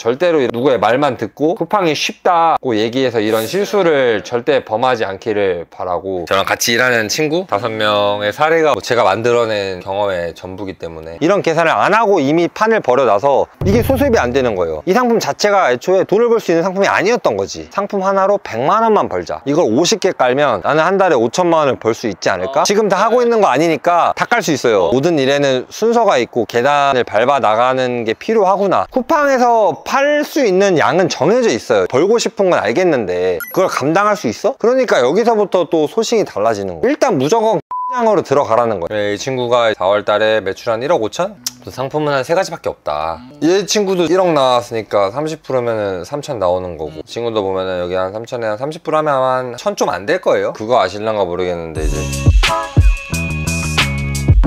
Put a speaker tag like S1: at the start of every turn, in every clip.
S1: 절대로 누구의 말만 듣고 쿠팡이 쉽다고 얘기해서 이런 실수를 절대 범하지 않기를 바라고, 저랑 같이 일하는 친구 5명의 사례가 제가 만들어낸 경험의 전부기 때문에 이런 계산을 안 하고 이미 판을 벌여놔서 이게 소수입이 안 되는 거예요. 이 상품 자체가 애초에 돈을 벌 수 있는 상품이 아니었던 거지. 상품 하나로 100만 원만 벌자, 이걸 50개 깔면 나는 한 달에 5천만 원을 벌 수 있지 않을까? 지금 다 하고 있는 거 아니니까 다 깔 수 있어요. 모든 일에는 순서가 있고 계단을 밟아 나가는 게 필요하구나. 쿠팡에서 팔 수 있는 양은 정해져 있어요. 벌고 싶은 건 알겠는데 그걸 감당할 수 있어? 그러니까 여기서부터 또 소식이 달라지는 거예요. 일단 무조건 장으로 들어가라는 거예요. 이 친구가 4월 달에 매출 한 1억 5천? 상품은 한 3가지밖에 없다. 얘 친구도 1억 나왔으니까 30%면은 3천 나오는 거고, 친구도 보면은 여기 한 3천에 한 30% 하면 한 1천 좀 안 될 거예요. 그거 아실란가 모르겠는데 이제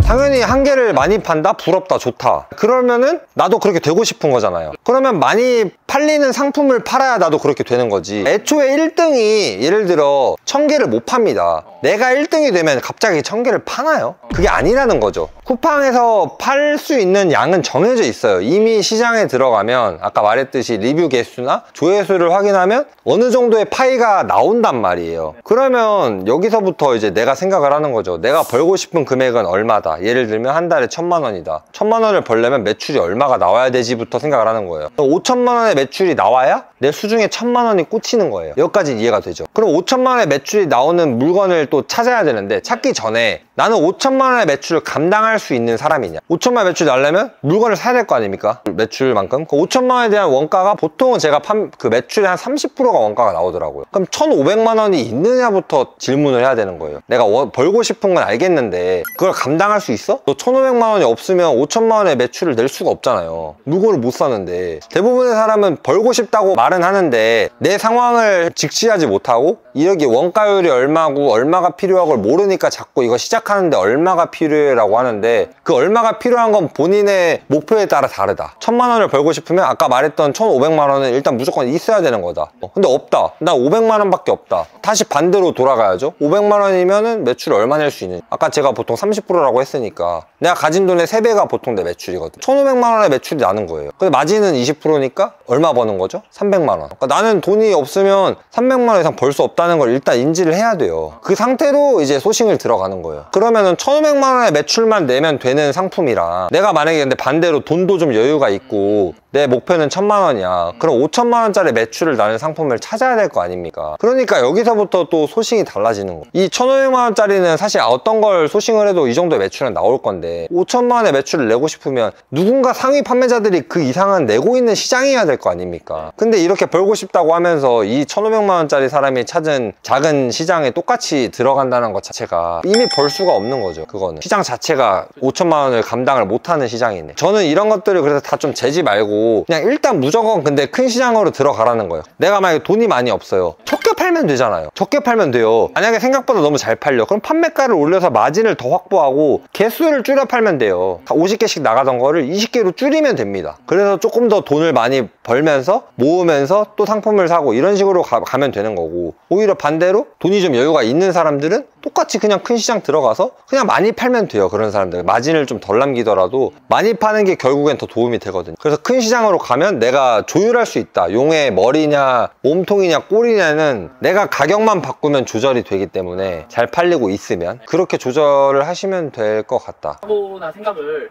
S1: 당연히 한 개를 많이 판다? 부럽다, 좋다. 그러면은 나도 그렇게 되고 싶은 거잖아요. 그러면 많이 팔리는 상품을 팔아야 나도 그렇게 되는 거지. 애초에 1등이 예를 들어 1000개를 못 팝니다. 내가 1등이 되면 갑자기 1000개를 파나요? 그게 아니라는 거죠. 쿠팡에서 팔 수 있는 양은 정해져 있어요. 이미 시장에 들어가면 아까 말했듯이 리뷰 개수나 조회수를 확인하면 어느 정도의 파이가 나온단 말이에요. 그러면 여기서부터 이제 내가 생각을 하는 거죠. 내가 벌고 싶은 금액은 얼마다. 예를 들면 한 달에 1000만 원이다. 1000만 원을 벌려면 매출이 얼마가 나와야 되지부터 생각을 하는 거예요. 5천만 원의 매출이 나와야 내 수중에 1000만 원이 꽂히는 거예요. 여기까지 이해가 되죠. 그럼 5천만 원의 매출이 나오는 물건을 또 찾아야 되는데, 찾기 전에 나는 5천만 원의 매출을 감당할 수 있는 사람이냐. 5천만 원 매출 나려면 물건을 사야 될 거 아닙니까? 매출만큼. 그 5천만 원에 대한 원가가 보통은 제가 그 매출의 한 30%가 원가가 나오더라고요. 그럼 1500만 원이 있느냐부터 질문을 해야 되는 거예요. 내가 벌고 싶은 건 알겠는데 그걸 감당할 수 있어? 너 1500만 원이 없으면 5천만 원의 매출을 낼 수가 없잖아요. 물건을 못 사는데. 대부분의 사람은 벌고 싶다고 말은 하는데 내 상황을 직시하지 못하고 이렇게 원가율이 얼마고 얼마가 필요하고 모르니까 자꾸 이거 시작하는데 얼마가 필요해 라고 하는데, 그 얼마가 필요한 건 본인의 목표에 따라 다르다. 1000만 원을 벌고 싶으면 아까 말했던 1500만 원은 일단 무조건 있어야 되는 거다. 근데 없다. 나 500만 원밖에 없다. 다시 반대로 돌아가야죠. 500만 원이면은 매출을 얼마 낼 수 있는, 아까 제가 보통 30%라고 했으니까 내가 가진 돈의 3배가 보통 내 매출이거든. 1500만 원의 매출이 나는 거예요. 근데 마진은 20%니까 얼마 버는 거죠? 300만 원. 그러니까 나는 돈이 없으면 300만 원 이상 벌 수 없다는 걸 일단 인지를 해야 돼요. 그 상태로 이제 소싱을 들어가는 거예요. 그러면은 1500만 원의 매출만 내면 되는 상품이라, 내가 만약에 근데 반대로 돈도 좀 여유가 있고 내 목표는 1000만 원이야. 그럼 5천만 원짜리 매출을 나는 상품을 찾아야 될 거 아닙니까? 그러니까 여기서부터 또 소싱이 달라지는 거예요. 이 1500만 원짜리는 사실 어떤 걸 소싱을 해도 이 정도의 매출은 나올 건데, 5천만 원의 매출을 내고 싶으면 누군가 상위 판매자들이 그 이상은 내고 있는 시장이어야 될 거 아닙니까? 근데 이렇게 벌고 싶다고 하면서 이 1500만 원짜리 사람이 찾은 작은 시장에 똑같이 들어간다는 것 자체가 이미 벌 수가 없는 거죠. 그거는 시장 자체가 5천만 원을 감당을 못하는 시장이네. 저는 이런 것들을 그래서 다 좀 재지 말고 그냥 일단 무조건 근데 큰 시장으로 들어가라는 거예요. 내가 만약에 돈이 많이 없어요. 적게 팔면 되잖아요. 적게 팔면 돼요. 만약에 생각보다 너무 잘 팔려. 그럼 판매가를 올려서 마진을 더 확보하고 개수를 줄여 팔면 돼요. 50개씩 나가던 거를 20개로 줄이면 됩니다. 그래서 조금 더 돈을 많이 벌면서 모으면서 또 상품을 사고 이런 식으로 가면 되는 거고, 오히려 반대로 돈이 좀 여유가 있는 사람들은 똑같이 그냥 큰 시장 들어가서 그냥 많이 팔면 돼요. 그런 사람들 마진을 좀 덜 남기더라도 많이 파는 게 결국엔 더 도움이 되거든요. 그래서 큰 시장으로 가면 내가 조율할 수 있다. 용의 머리냐 몸통이냐 꼴이냐는 내가 가격만 바꾸면 조절이 되기 때문에 잘 팔리고 있으면 그렇게 조절을 하시면 될 것 같다.
S2: 사고나 생각을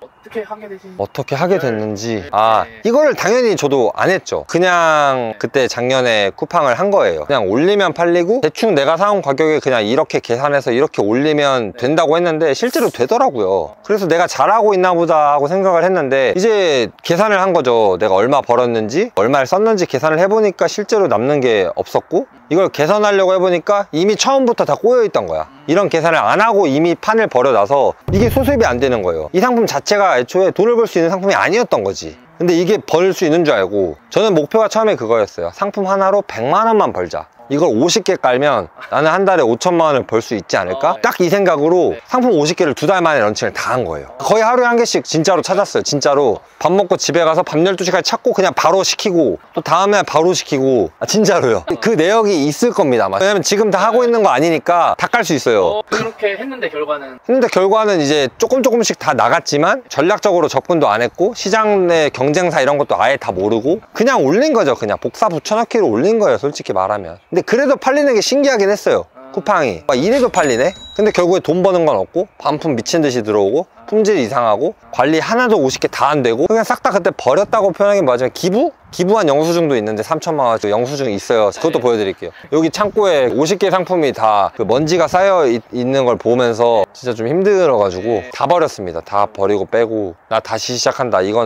S1: 어떻게 하게 됐는지, 이거를 당연히 저도 안 했죠. 그냥 그때 작년에 쿠팡을 한 거예요. 그냥 올리면 팔리고 대충 내가 사온 가격에 그냥 이렇게 계산해서 이렇게 올리면 된다고 했는데 실제로 되더라고요. 그래서 내가 잘하고 있나 보다 하고 생각을 했는데 이제 계산을 한 거죠. 내가 얼마 벌었는지 얼마를 썼는지 계산을 해보니까 실제로 남는 게 없었고, 이걸 개선하려고 해보니까 이미 처음부터 다 꼬여있던 거야. 이런 계산을 안 하고 이미 판을 벌여놔서 이게 소수입이 안 되는 거예요. 이 상품 자체가 애초에 돈을 벌 수 있는 상품이 아니었던 거지. 근데 이게 벌 수 있는 줄 알고 저는 목표가 처음에 그거였어요. 상품 하나로 100만 원만 벌자. 이걸 50개 깔면 나는 한 달에 5천만 원을 벌 수 있지 않을까? 딱 이 생각으로 상품 50개를 2달 만에 런칭을 다 한 거예요. 거의 하루에 한 개씩 진짜로 찾았어요. 진짜로 밥 먹고 집에 가서 밤 12시까지 찾고 그냥 바로 시키고 또 다음날 바로 시키고. 진짜로요. 그 내역이 있을 겁니다 아마. 왜냐면 지금 다 하고 있는 거 아니니까 다 깔 수 있어요.
S2: 그렇게 했는데 결과는?
S1: 근데 결과는 이제 조금씩 다 나갔지만 전략적으로 접근도 안 했고 시장 내 경쟁사 이런 것도 아예 다 모르고 그냥 올린 거죠. 그냥 복사 붙여넣기로 올린 거예요 솔직히 말하면. 근데 그래도 팔리는 게 신기하긴 했어요. 쿠팡이 이래도 팔리네? 근데 결국에 돈 버는 건 없고 반품 미친 듯이 들어오고 품질 이상하고 관리 하나도 50개 다 안 되고 그냥 싹 다 그때 버렸다고 표현하긴 뭐하지만 기부한 영수증도 있는데 3천만 원 영수증 있어요. 그것도 보여드릴게요. 여기 창고에 50개 상품이 다 그 먼지가 쌓여 있는 걸 보면서 진짜 좀 힘들어가지고 다 버렸습니다. 다 버리고 빼고 나 다시 시작한다. 이거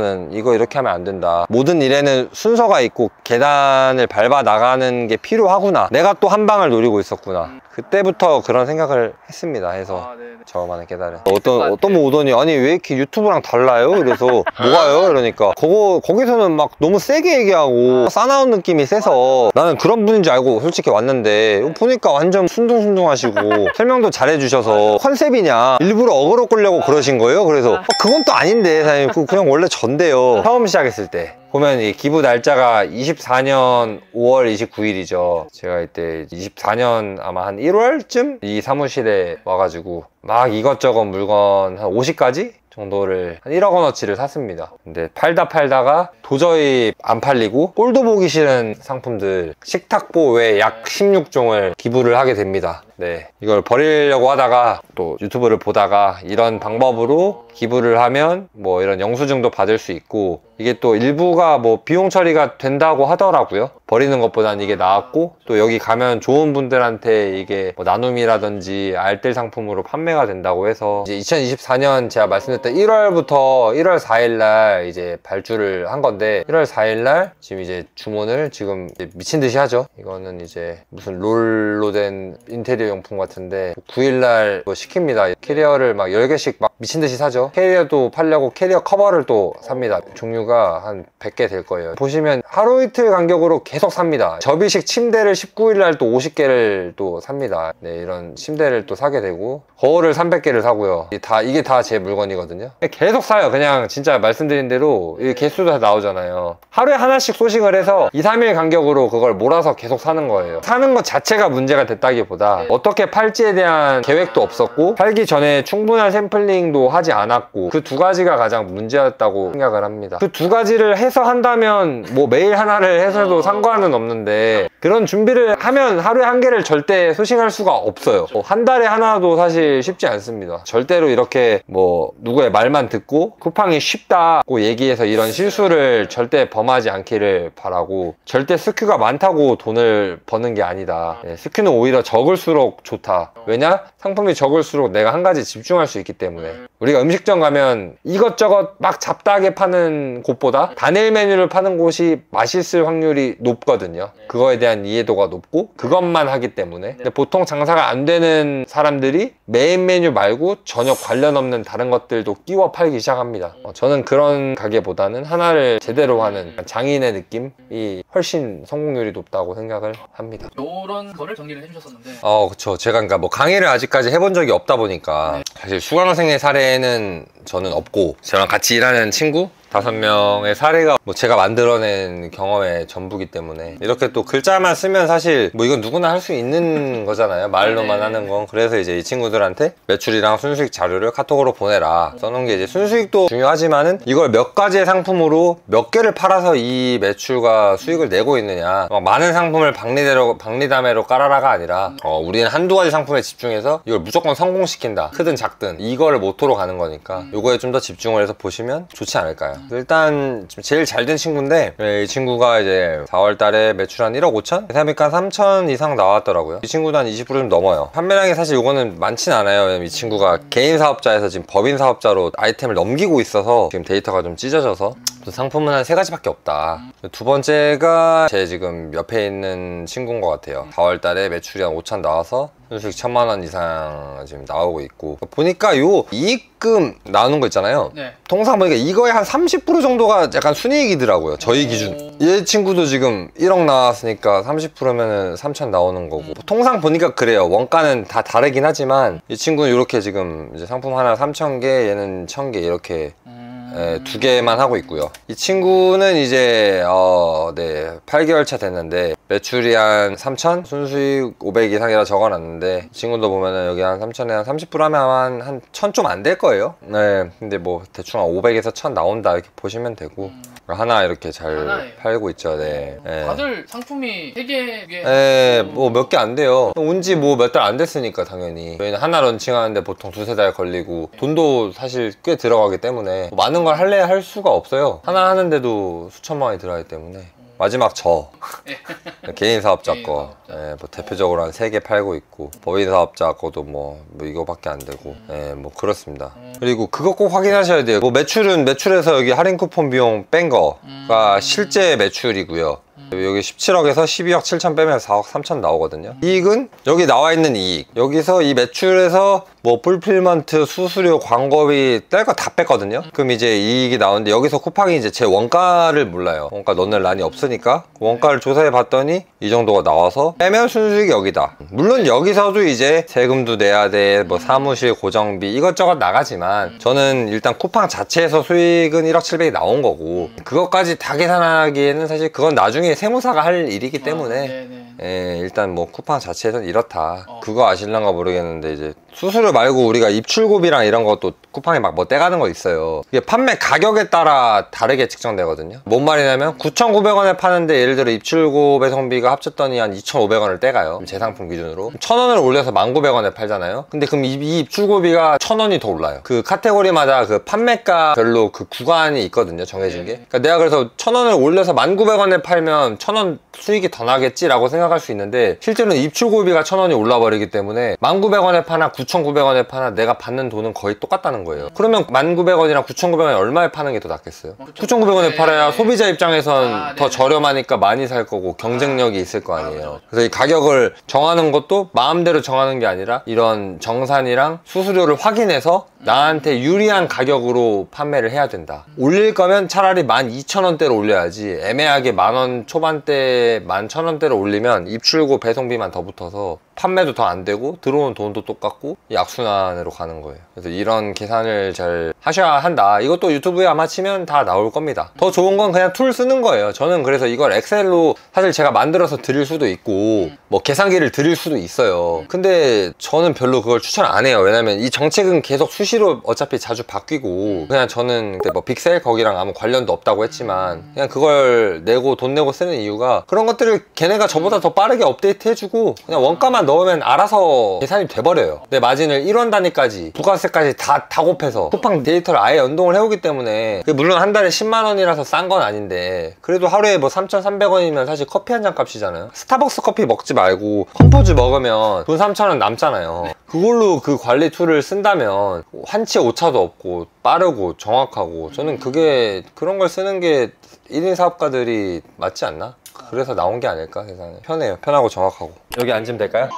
S1: 이렇게 하면 안 된다. 모든 일에는 순서가 있고 계단을 밟아 나가는 게 필요하구나. 내가 또 한 방을 노리고 있었구나. 그때부터 그런 생각을 했습니다. 해서 저만의 깨달은. 어떤 분 오더니 아니 왜 이렇게 유튜브랑 달라요? 그래서 뭐가요? 이러니까 거기서는 막 너무 세게 얘기하고 싸나운 느낌이 세서 나는 그런 분인 줄 알고 솔직히 왔는데 보니까 완전 순둥순둥하시고 설명도 잘해주셔서 컨셉이냐 일부러 어그로 끌려고 그러신 거예요. 그래서 그건 또 아닌데 사장님 그냥 원래 전데요. 처음 시작했을 때 보면 이 기부 날짜가 24년 5월 29일이죠. 제가 이때 24년 아마 한 1월쯤 이 사무실에 와가지고 막 이것저것 물건 한 50가지? 정도를 한 1억 원어치를 샀습니다. 근데 팔다가 도저히 안 팔리고 꼴도 보기 싫은 상품들 식탁보 외 약 16종을 기부를 하게 됩니다. 네, 이걸 버리려고 하다가 또 유튜브를 보다가 이런 방법으로 기부를 하면 뭐 이런 영수증도 받을 수 있고 이게 또 일부가 뭐 비용 처리가 된다고 하더라고요. 버리는 것보다는 이게 나았고 또 여기 가면 좋은 분들한테 이게 뭐 나눔이라든지 알뜰 상품으로 판매가 된다고 해서 이제 2024년 제가 말씀드렸던 1월부터 1월 4일날 이제 발주를 한 건데 1월 4일날 지금 이제 주문을 지금 이제 미친 듯이 하죠. 이거는 이제 무슨 롤로 된 인테리어 용품 같은데 9일날 뭐 시킵니다. 캐리어를 막 10개씩 막 미친 듯이 사죠. 캐리어도 팔려고 캐리어 커버를 또 삽니다. 종류가 한 100개 될 거예요. 보시면 하루 이틀 간격으로 계속 삽니다. 접이식 침대를 19일날 또 50개를 또 삽니다. 네, 이런 침대를 또 사게 되고 거울을 300개를 사고요. 이게 다 제 물건이거든요. 계속 사요. 그냥 진짜 말씀드린 대로 이 개수도 다 나오잖아요. 하루에 하나씩 소싱을 해서 2, 3일 간격으로 그걸 몰아서 계속 사는 거예요. 사는 것 자체가 문제가 됐다기보다 어떻게 팔지에 대한 계획도 없었고 팔기 전에 충분한 샘플링도 하지 않았고 그 두 가지가 가장 문제였다고 생각을 합니다. 그 두 가지를 해서 한다면 뭐 매일 하나를 해서도 상관은 없는데 그런 준비를 하면 하루에 한 개를 절대 소싱할 수가 없어요. 한 달에 하나도 사실 쉽지 않습니다. 절대로 이렇게 뭐 누구의 말만 듣고 쿠팡이 쉽다고 얘기해서 이런 실수를 절대 범하지 않기를 바라고 절대 스큐가 많다고 돈을 버는 게 아니다. 스큐는 오히려 적을수록 좋다. 왜냐? 상품이 적을수록 내가 한 가지 집중할 수 있기 때문에. 우리가 음식점 가면 이것저것 막 잡다하게 파는 곳보다 단일 메뉴를 파는 곳이 맛있을 확률이 높거든요. 그거에 대한 이해도가 높고 그것만 하기 때문에. 근데 보통 장사가 안 되는 사람들이 메인 메뉴 말고 전혀 관련 없는 다른 것들도 끼워 팔기 시작합니다. 저는 그런 가게보다는 하나를 제대로 하는 장인의 느낌이 훨씬 성공률이 높다고 생각을 합니다.
S2: 이런 거를 정리를 해주셨었는데
S1: 그쵸. 제가 그러니까 뭐 강의를 아직까지 해본 적이 없다 보니까 사실 수강생의 사례는 저는 없고 저랑 같이 일하는 친구 5명의 사례가 뭐 제가 만들어낸 경험의 전부기 때문에 이렇게 또 글자만 쓰면 사실 뭐 이건 누구나 할 수 있는 거잖아요. 말로만 하는 건. 그래서 이제 이 친구들한테 매출이랑 순수익 자료를 카톡으로 보내라 써놓은 게 이제 순수익도 중요하지만은 이걸 몇 가지의 상품으로 몇 개를 팔아서 이 매출과 수익을 내고 있느냐. 많은 상품을 박리담회로 깔아라가 아니라 우리는 한두 가지 상품에 집중해서 이걸 무조건 성공시킨다. 크든 작든 이거를 모토로 가는 거니까 요거에 좀 더 집중을 해서 보시면 좋지 않을까요? 일단 제일 잘 된 친구인데 이 친구가 이제 4월 달에 매출 한 1억 5천? 세미가 3천 이상 나왔더라고요. 이 친구도 한 20% 좀 넘어요. 판매량이 사실 이거는 많진 않아요. 왜냐면 이 친구가 개인 사업자에서 지금 법인 사업자로 아이템을 넘기고 있어서 지금 데이터가 좀 찢어져서 상품은 한 3가지밖에 없다. 두 번째가 제 지금 옆에 있는 친구인 것 같아요. 4월 달에 매출이 한 5천 나와서 순수익 1,000만 원 이상 지금 나오고 있고 보니까 요 이익금 나오는 거 있잖아요.
S2: 네.
S1: 통상 보니까 이거의 한 30% 정도가 약간 순이익이더라고요, 저희 기준. 얘 친구도 지금 1억 나왔으니까 30%면은 3천 나오는 거고. 통상 보니까 그래요. 원가는 다 다르긴 하지만 이 친구는 이렇게 지금 이제 상품 하나 3,000개, 얘는 1,000개 이렇게 두 개만 하고 있고요. 이 친구는 이제 네, 8개월 차 됐는데 매출이 한 3천? 순수익 500 이상이라 적어놨는데 이 친구도 보면은 여기 한 3천에 한 30% 하면 한 1,000 좀 안 될 거예요. 네, 근데 뭐 대충 한 500에서 1,000 나온다 이렇게 보시면 되고 하나 이렇게 잘
S2: 하나에.
S1: 팔고 있죠. 네. 네.
S2: 다들 상품이 3개
S1: 네, 뭐 몇 개 안 돼요. 온지 뭐 몇 달 안 됐으니까 당연히. 저희는 하나 런칭하는데 보통 2~3달 걸리고 돈도 사실 꽤 들어가기 때문에 많은 걸 할래 할 수가 없어요. 하나 하는데도 수천만 원이 들어가기 때문에. 마지막 개인 사업자 거 뭐 대표적으로 한 3개 팔고 있고 법인 사업자 거도 뭐 이거밖에 안 되고 뭐 그렇습니다. 그리고 그거 꼭 확인하셔야 돼요. 뭐 매출은 매출에서 여기 할인 쿠폰 비용 뺀 거가 실제 매출이고요. 여기 17억에서 12억 7천 빼면 4억 3천 나오거든요. 이익은 여기 나와 있는 이익, 여기서 이 매출에서 뭐 풀필먼트, 수수료, 광고비 뗄 거 다 뺐거든요. 그럼 이제 이익이 나오는데 여기서 쿠팡이 이제 제 원가를 몰라요. 원가 넣는 란이 없으니까 원가를 조사해 봤더니 이 정도가 나와서 빼면 순수익이 여기다. 물론 여기서도 이제 세금도 내야 돼, 뭐 사무실 고정비 이것저것 나가지만 저는 일단 쿠팡 자체에서 수익은 1억 7백이 나온 거고 그것까지 다 계산하기에는 사실 그건 나중에 세무사가 할 일이기 때문에 일단 뭐 쿠팡 자체에서는 이렇다. 그거 아실란가 모르겠는데 이제 수수료 말고 우리가 입출고비랑 이런 것도 쿠팡에 막 뭐 떼가는 거 있어요. 이게 판매 가격에 따라 다르게 측정되거든요. 뭔 말이냐면 9,900원에 파는데 예를 들어 입출고 배송비가 합쳤더니 한 2,500원을 떼가요. 제 상품 기준으로 1,000원을 올려서 1,900원에 팔잖아요. 근데 그럼 이 입출고비가 1,000원이 더 올라요. 그 카테고리마다 그 판매가별로 그 구간이 있거든요, 정해진 게. 그러니까 내가 그래서 1,000원을 올려서 1,900원에 팔면 1,000원 수익이 더 나겠지라고 생각할 수 있는데 실제로는 입출고비가 1,000원이 올라버리기 때문에 1,900원에 파나 9,900원에 파나 내가 받는 돈은 거의 똑같다는 거예요. 그러면 1,900원이랑 9,900원에 얼마에 파는 게 더 낫겠어요? 9,900원에 팔아야 소비자 입장에선 더 저렴하니까 많이 살 거고 경쟁력이 있을 거 아니에요. 그래서 이 가격을 정하는 것도 마음대로 정하는 게 아니라 이런 정산이랑 수수료를 확인해서 나한테 유리한 가격으로 판매를 해야 된다. 올릴 거면 차라리 12,000원대로 올려야지 애매하게 10,000원 초반대 11,000원대로 올리면 입출고 배송비만 더 붙어서 판매도 더 안 되고 들어오는 돈도 똑같고 악순환으로 가는 거예요. 그래서 이런 계산을 잘 하셔야 한다. 이것도 유튜브에 아마 치면 다 나올 겁니다. 더 좋은 건 그냥 툴 쓰는 거예요. 저는 그래서 이걸 엑셀로 사실 제가 만들어서 드릴 수도 있고 뭐 계산기를 드릴 수도 있어요. 근데 저는 별로 그걸 추천 안 해요. 왜냐면 이 정책은 계속 수시로 어차피 자주 바뀌고 그냥 저는 그때 뭐 빅셀 거기랑 아무 관련도 없다고 했지만 그냥 그걸 내고 돈 내고 쓰는 이유가 그런 것들을 걔네가 저보다 더 빠르게 업데이트 해주고 그냥 원가만 넣으면 알아서 계산이 돼버려요. 내 마진을 1원 단위까지 부가세까지 다 곱해서 쿠팡 데이터를 아예 연동을 해오기 때문에 물론 한 달에 10만 원이라서 싼 건 아닌데 그래도 하루에 뭐 3,300원이면 사실 커피 한 잔 값이잖아요. 스타벅스 커피 먹지 말고 컴포즈 먹으면 돈 3,000원 남잖아요. 그걸로 그 관리 툴을 쓴다면 한치 오차도 없고 빠르고 정확하고 저는 그게 그런 걸 쓰는 게 1인 사업가들이 맞지 않나? 그래서 나온 게 아닐까 세상에. 편해요. 편하고 정확하고. 여기 앉으면 될까요?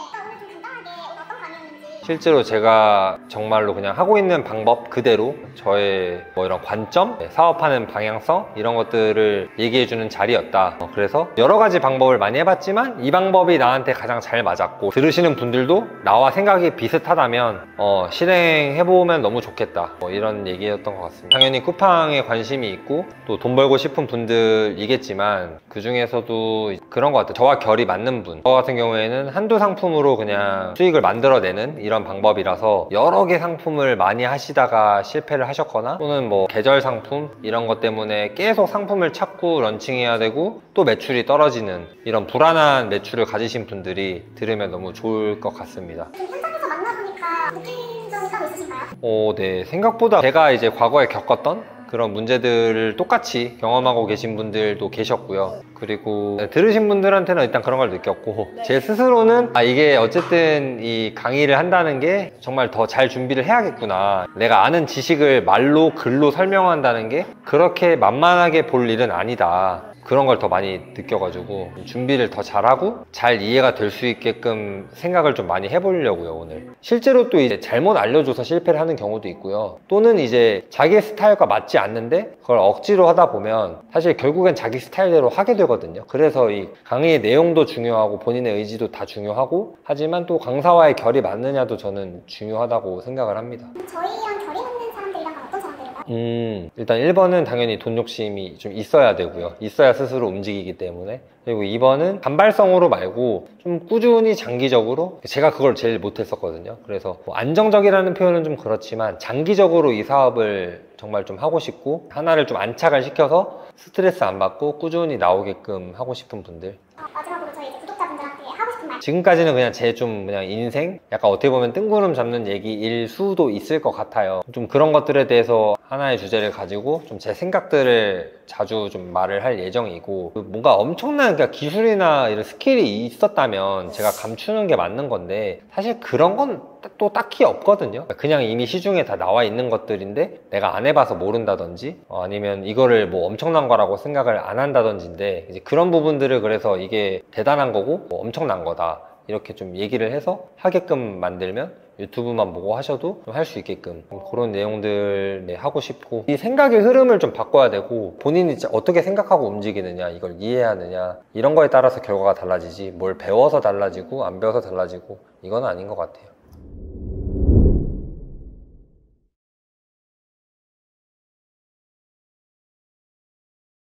S1: 실제로 제가 정말로 그냥 하고 있는 방법 그대로 저의 뭐 이런 관점, 사업하는 방향성 이런 것들을 얘기해주는 자리였다. 그래서 여러 가지 방법을 많이 해봤지만 이 방법이 나한테 가장 잘 맞았고 들으시는 분들도 나와 생각이 비슷하다면 실행해보면 너무 좋겠다. 뭐 이런 얘기였던 것 같습니다. 당연히 쿠팡에 관심이 있고 또 돈 벌고 싶은 분들이겠지만 그 중에서도 그런 것 같아요. 저와 결이 맞는 분. 저 같은 경우에는 한두 상품으로 그냥 수익을 만들어내는 이런 방법이라서 여러 개 상품을 많이 하시다가 실패를 하셨거나 또는 뭐 계절 상품 이런 것 때문에 계속 상품을 찾고 런칭해야 되고 또 매출이 떨어지는 이런 불안한 매출을 가지신 분들이 들으면 너무 좋을 것 같습니다.
S3: 현장에서 만나보니까 느낀 점이 따로 있으신가요?
S1: 네. 생각보다 제가 이제 과거에 겪었던 그런 문제들을 똑같이 경험하고 계신 분들도 계셨고요. 그리고 들으신 분들한테는 일단 그런 걸 느꼈고 제 스스로는 이게 어쨌든 이 강의를 한다는 게 정말 더 잘 준비를 해야겠구나. 내가 아는 지식을 말로 글로 설명한다는 게 그렇게 만만하게 볼 일은 아니다. 그런 걸 더 많이 느껴가지고 준비를 더 잘하고 잘 이해가 될 수 있게끔 생각을 좀 많이 해보려고요, 오늘. 실제로 또 이제 잘못 알려줘서 실패를 하는 경우도 있고요. 또는 이제 자기 스타일과 맞지 않는데 그걸 억지로 하다 보면 사실 결국엔 자기 스타일대로 하게 되거든요. 그래서 이 강의의 내용도 중요하고 본인의 의지도 다 중요하고, 하지만 또 강사와의 결이 맞느냐도 저는 중요하다고 생각을 합니다.
S3: 저희랑 결이 맞는 사람들이란 건 어떤 사람들인가요?
S1: 일단 1번은 당연히 돈 욕심이 좀 있어야 되고요. 있어야 스스로 움직이기 때문에. 그리고 2번은 단발성으로 말고 좀 꾸준히 장기적으로, 제가 그걸 제일 못했었거든요. 그래서 뭐 안정적이라는 표현은 좀 그렇지만 장기적으로 이 사업을 정말 좀 하고 싶고 하나를 좀 안착을 시켜서 스트레스 안 받고 꾸준히 나오게끔 하고 싶은 분들.
S3: 마지막으로 저희 이제 구독자분들한테 하고 싶은 말.
S1: 지금까지는 그냥 제 좀 그냥 인생? 약간 어떻게 보면 뜬구름 잡는 얘기일 수도 있을 것 같아요. 좀 그런 것들에 대해서 하나의 주제를 가지고 좀 제 생각들을 자주 좀 말을 할 예정이고, 뭔가 엄청난 그러니까 기술이나 이런 스킬이 있었다면 제가 감추는 게 맞는 건데 사실 그런 건 또 딱히 없거든요. 그냥 이미 시중에 다 나와 있는 것들인데 내가 안 해봐서 모른다든지 아니면 이거를 뭐 엄청난 거라고 생각을 안 한다든지인데, 이제 그런 부분들을 그래서 이게 대단한 거고 뭐 엄청난 거다 이렇게 좀 얘기를 해서 하게끔 만들면 유튜브만 보고 하셔도 할 수 있게끔 그런 내용들 하고 싶고, 이 생각의 흐름을 좀 바꿔야 되고 본인이 진짜 어떻게 생각하고 움직이느냐, 이걸 이해하느냐, 이런 거에 따라서 결과가 달라지지 뭘 배워서 달라지고 안 배워서 달라지고 이건 아닌 것 같아요.